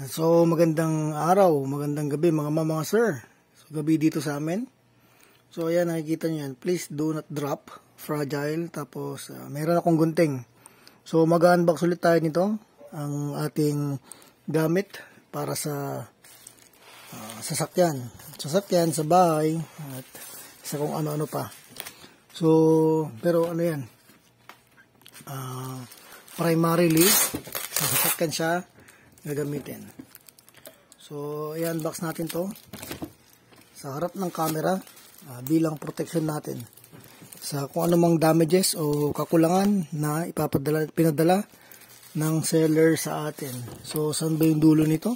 So magandang araw, magandang gabi mga sir. So gabi dito sa amin. So ayan, nakikita nyo yan. Please do not drop, fragile. Tapos meron akong gunting. So mag-unbox ulit tayo nito. Ang ating gamit para sa sasakyan. Sasakyan, sa bahay, at sa kung ano-ano pa. So, pero ano yan? Primarily, sa sasakyan siya gagamitin. So, i-unbox natin to sa harap ng camera bilang protection natin sa kung anumang damages o kakulangan na pinadala ng seller sa atin. So, saan ba yung dulo nito?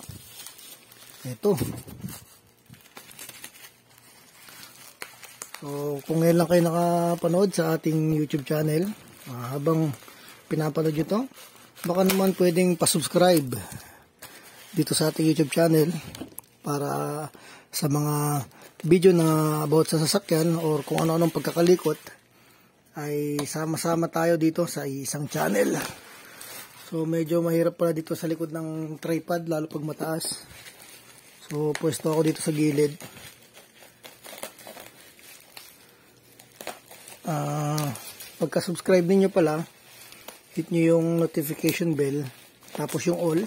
Ito. So, kung ngayon lang kayo nakapanood sa ating YouTube channel, habang pinapanood nyo to, baka naman pwedeng pasubscribe dito sa ating YouTube channel para sa mga video na about sa sasakyan or kung ano-anong pagkakalikot ay sama-sama tayo dito sa isang channel. So medyo mahirap pala dito sa likod ng tripod lalo pag mataas. So pwesto ako dito sa gilid. Pagka-subscribe niyo pala, hit nyo yung notification bell tapos yung all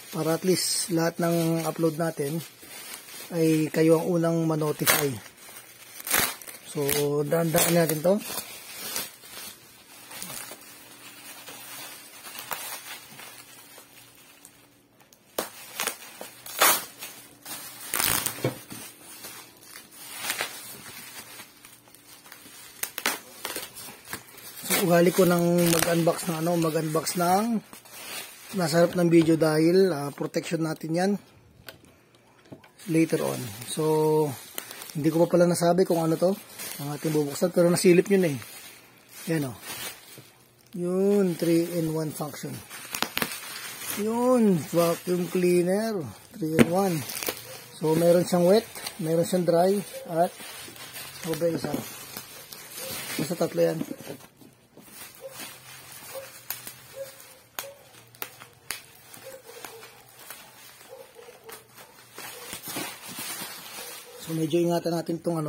para at least lahat ng upload natin ay kayo ang unang ma-notify. So, daan-daan natin to. So, ugali ko ng mag-unbox ng nasa harap ng video dahil protection natin yan later on. So, hindi ko pa pala nasabi kung ano to ang ating bubuksan pero nasilip nyo na eh. Yan o. Yun, 3-in-1 function. Yun, vacuum cleaner. 3-in-1. So, meron siyang wet, meron siyang dry, at sobra isa. Basta tatlo yan. So medyo ingatan natin tong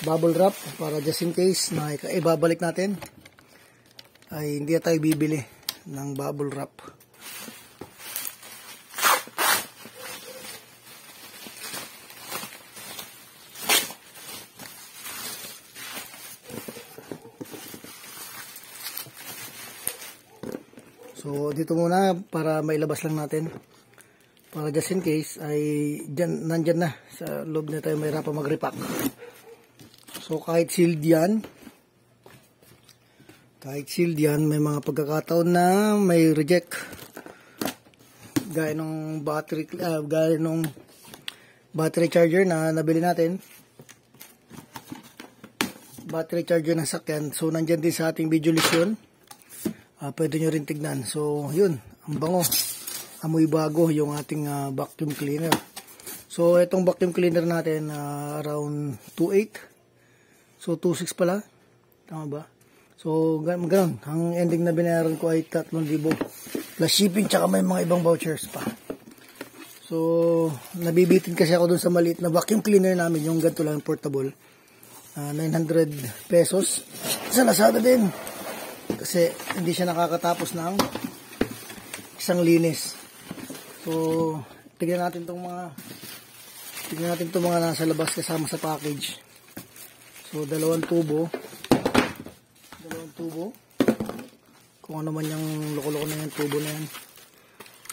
bubble wrap para just in case na ibabalik natin ay hindi na tayo bibili ng bubble wrap. So dito muna para mailabas lang natin. Para just in case ay nandyan na sa loob na tayo mahirapan mag-repack. So kahit sealed yan, may mga pagkakataon na may reject. Gaya nung battery charger na nabili natin. Battery charger ng sakyan. So nandyan din sa ating video list yun. Pwede nyo rin tignan. So yun, ang bango. Amoy bago yung ating vacuum cleaner. So, itong vacuum cleaner natin around 2.8. So, 2.6 pala. Tama ba? So, ganun. Ang ending na binayaran ko ay 3,000 plus shipping tsaka may mga ibang vouchers pa. So, nabibitin kasi ako dun sa maliit na vacuum cleaner namin. Yung ganito lang portable. 900 pesos. Sa Lazada din. Kasi hindi siya nakakatapos ng isang linis. So, tignan natin itong mga nasa labas kasama sa package. So, dalawang tubo. Kung ano man yung loko-loko na yung tubo na yan.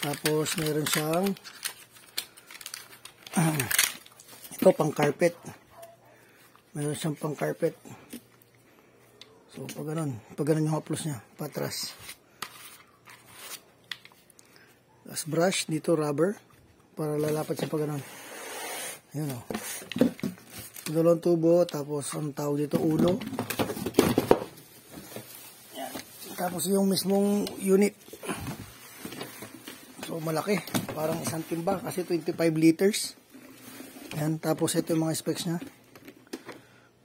Tapos, meron siyang ito, pang carpet. Meron siyang pang carpet. So, pag ganun yung haplos niya, patras. As brush, dito rubber para lalapat siya pag ganun. Ayun o. Dalawang tubo, tapos ang tawag dito ulo. Yan. Tapos yung mismong unit. So malaki, parang isang timba kasi 25 liters. Yan, tapos ito yung mga specs niya.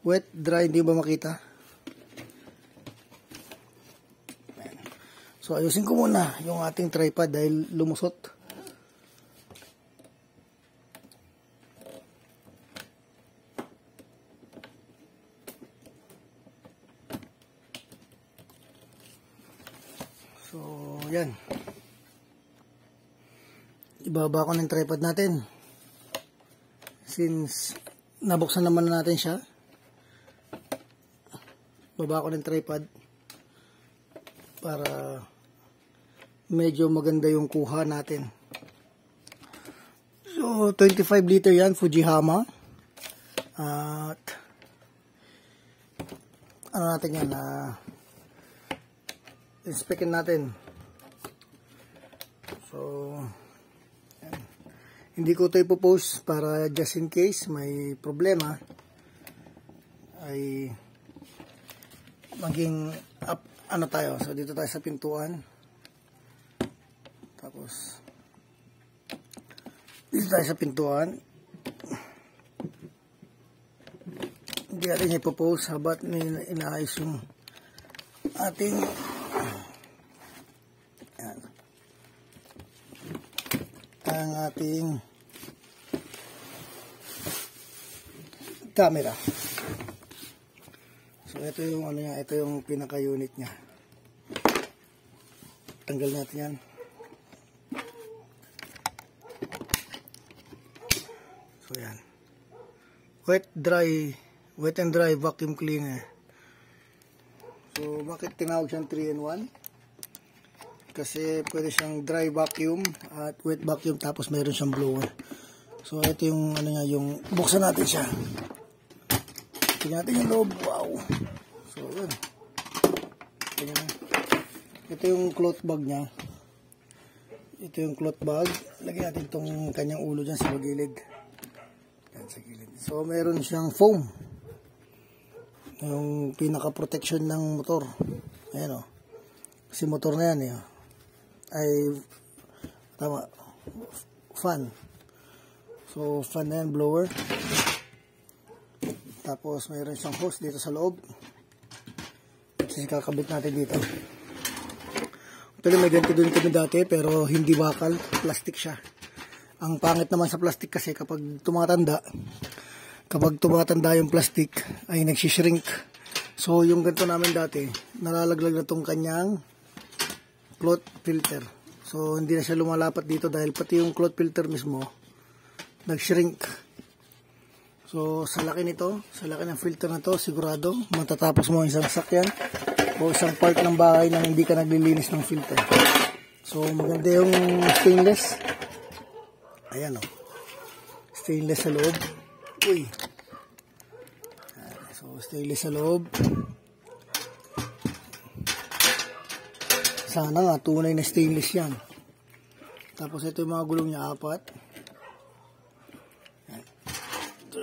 Wet, dry, hindi ba makita? So So ayusin ko muna yung ating tripod dahil lumusot. So yan. Ibaba ko ng tripod natin. Since nabuksan naman natin siya, baba ko ng tripod para medyo maganda yung kuha natin. So 25 liter yan, Fujihama. At ano natin yan, inspectin natin. So yan. Hindi ko ito ipopost para just in case may problema ay maging up, ano tayo. So dito tayo sa pintuan, tapos dito tayo sa pintuan. Hindi natin ipopost habat inaayos yung ating yan, ang ating camera. So ito yung ano niya, ito yung pinaka unit niya. Tanggal natin yan. So yan. Wet and dry vacuum cleaner. So bakit tinawag siyang 3-in-1? Kasi pwede siyang dry vacuum at wet vacuum, tapos mayroon siyang blower. So ito yung ano niya, yung buksan natin siya. Tingnan natin yung loob. Wow. So yun. Ito yung cloth bag niya. Ito yung cloth bag. Lagyan natin itong kanyang ulo dyan sa gilid. Yan sa gilid. So meron siyang foam. Yung pinaka protection ng motor. Ayan o. Kasi motor na yan eh. Ay tama. Fan. So fan na yan, blower. Tapos mayroon siyang hose dito sa loob. Kasi kakabit natin dito. Actually may ganito din kami dati pero hindi bakal, plastic siya. Ang pangit naman sa plastic kasi kapag tumatanda yung plastic ay nagsishrink. So yung ganito namin dati, nalalaglag na tong kanyang cloth filter. So hindi na siya lumalapat dito dahil pati yung cloth filter mismo nagshrink. So sa laki nito, sa laki ng filter na to, sigurado matatapos mo isang sakyan o isang part ng bahay nang hindi ka naglilinis ng filter. So maganda yung stainless. Ayan o. Stainless sa loob. Uy. So stainless sa loob. Sana nga tunay na stainless yan. Tapos ito yung mga gulong niya, 4.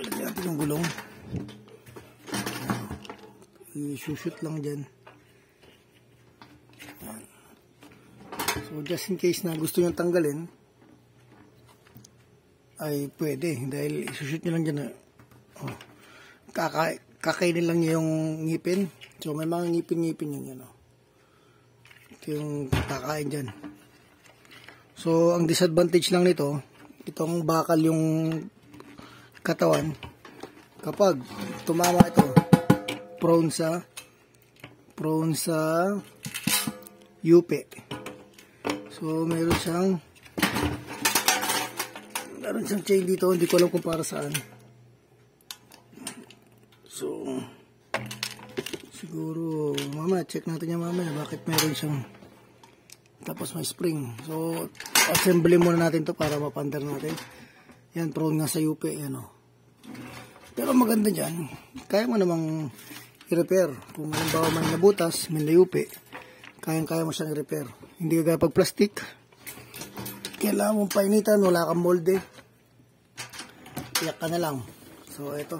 Lagyan natin yung gulong. I-shoot lang dyan. So just in case na gusto nyo tanggalin ay pwede. Dahil i-shoot nyo lang dyan. Oh. Kakainin lang nyo yung ngipin. So may mga ngipin-ngipin yan. Ito yung kakain dyan. So ang disadvantage lang nito, itong bakal yung katawan, kapag tumama ito, prone sa yupe. So meron siyang chain dito, hindi ko alam kung para saan. So siguro mamaya check natin yan mamaya bakit meron siyang, tapos may spring. So assembly muna natin to para mapandar natin. Yan, prone nga sa yupe, yan o. Pero maganda dyan, kaya mo namang i-repair. Kung halimbawa may nabutas, may nayupe, kaya mo siyang i-repair. Hindi kagaya pag plastic, kailangan mong painitan, wala kang molde, iyak ka na lang. So ito,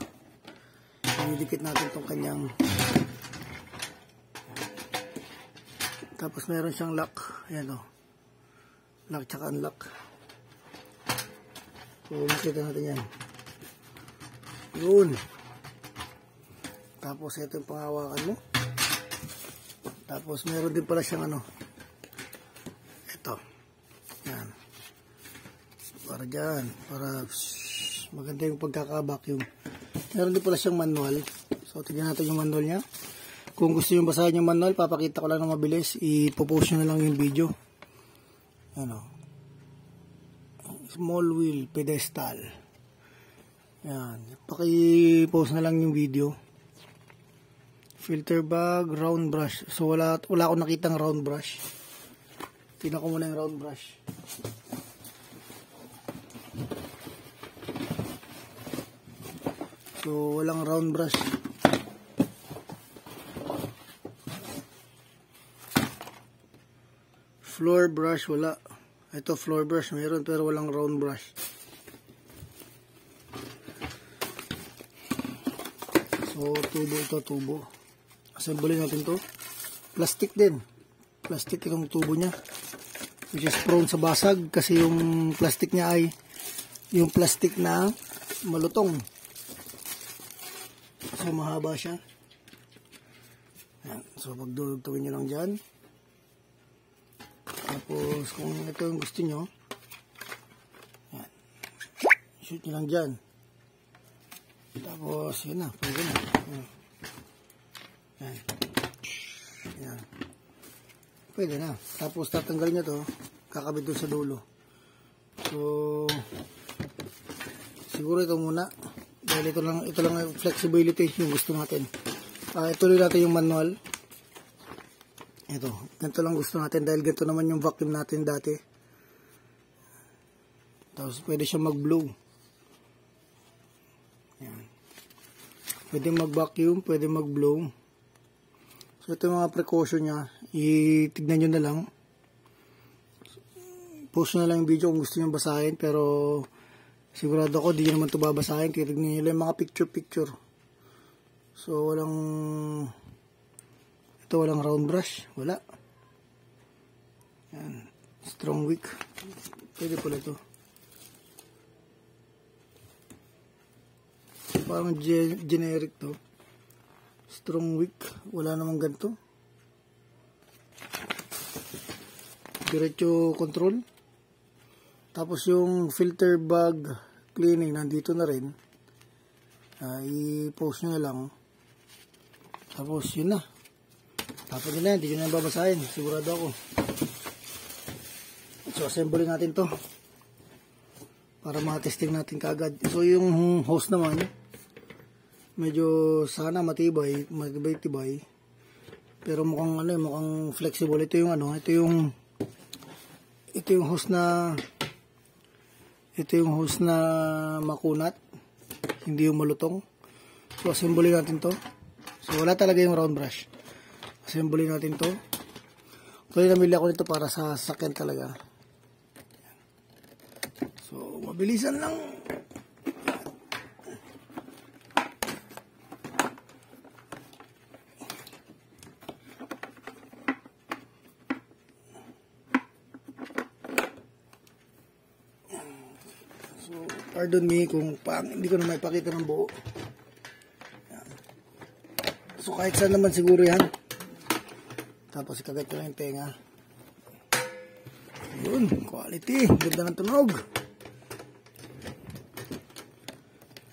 ididikit natin itong kanyang, tapos meron siyang lock, yan o, lock tsaka unlock. So makita natin yan. Yun. Tapos ito yung panghawakan mo. Tapos meron din pala siyang ano, Yan. Para dyan. Para maganda yung pagkaka-vacuum. Meron din pala siyang manual. So, tignan natin yung manual niya. Kung gusto nyo basahin yung manual, papakita ko lang ng mabilis. Ipopost nyo na lang yung video. Ano? Small wheel pedestal. Yan. Paki-post na lang yung video. Filter bag, round brush. So, wala akong nakitang round brush. Tingnan ko muna yung round brush. So, walang round brush. Floor brush, wala. Ito, floor brush, meron pero walang round brush. So, tubo ito, tubo. Assemble natin to. Plastic din. Plastic itong tubo niya. Which is prone sa basag kasi yung plastic niya ay yung plastic na malutong. So, mahaba siya. Yan. So, pagdudugtawin nyo lang dyan. Tapos, kung ito yung gusto nyo, yan. Shoot nyo lang dyan. Tapos, yun na. Pwede na. Yan. Yan. Pwede na. Tapos, tatanggalin nyo to. Kakabit doon sa dulo. So, siguro ito muna. Dahil ito lang yung flexibility yung gusto natin. Ituloy natin yung manual. Ito, ganito lang gusto natin dahil ganito naman yung vacuum natin dati. Tapos pwede siya mag-blow. Yan. Pwede mag-vacuum, pwede mag-blow. So ito yung mga precaution niya. Itignan nyo na lang. Post na lang yung video kung gusto nyo basahin. Pero sigurado ko di nyo naman ito babasahin. Titignan nyo lang yung mga picture-picture. So walang round brush. Wala. Yan. Strong wick. Pwede pala ito. Parang generic to. Strong wick. Wala namang ganito. Diretso control. Tapos yung filter bag cleaning nandito na rin. I-post nyo na lang. Tapos yun na. Tapos yun na, hindi nyo na babasahin. Sigurado ako. So, assemble natin to. Para makatesting natin kaagad. So, yung hose naman, medyo sana matibay. Pero mukhang flexible. Ito yung hose na makunat. Hindi yung malutong. So, assemble natin to. So, wala talaga yung round brush. Assemble natin to. Kaya namili ako nito para sa sasakyan talaga. So, mabilisan lang. So, pardon me kung hindi ko na maipakita ng buo. Yan. So, kahit saan naman siguro yan. Tapos ikagat ko lang yung tenga. Yun, quality. Ganda ng tunog.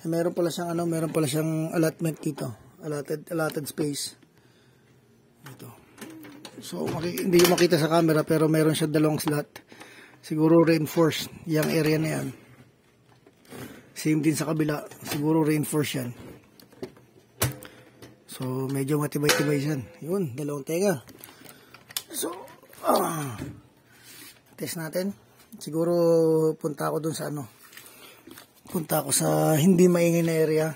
Meron pala siyang allotment dito. Allotted space. Ito. So, hindi ko makita sa camera pero meron siya dalawang slot. Siguro reinforced yung area na yan. Same din sa kabila. Siguro reinforced yan. So, medyo matibay-tibay yan. Yun, dalawang tenga. So, test natin. Siguro punta ako dun sa punta ako sa hindi maingay na area.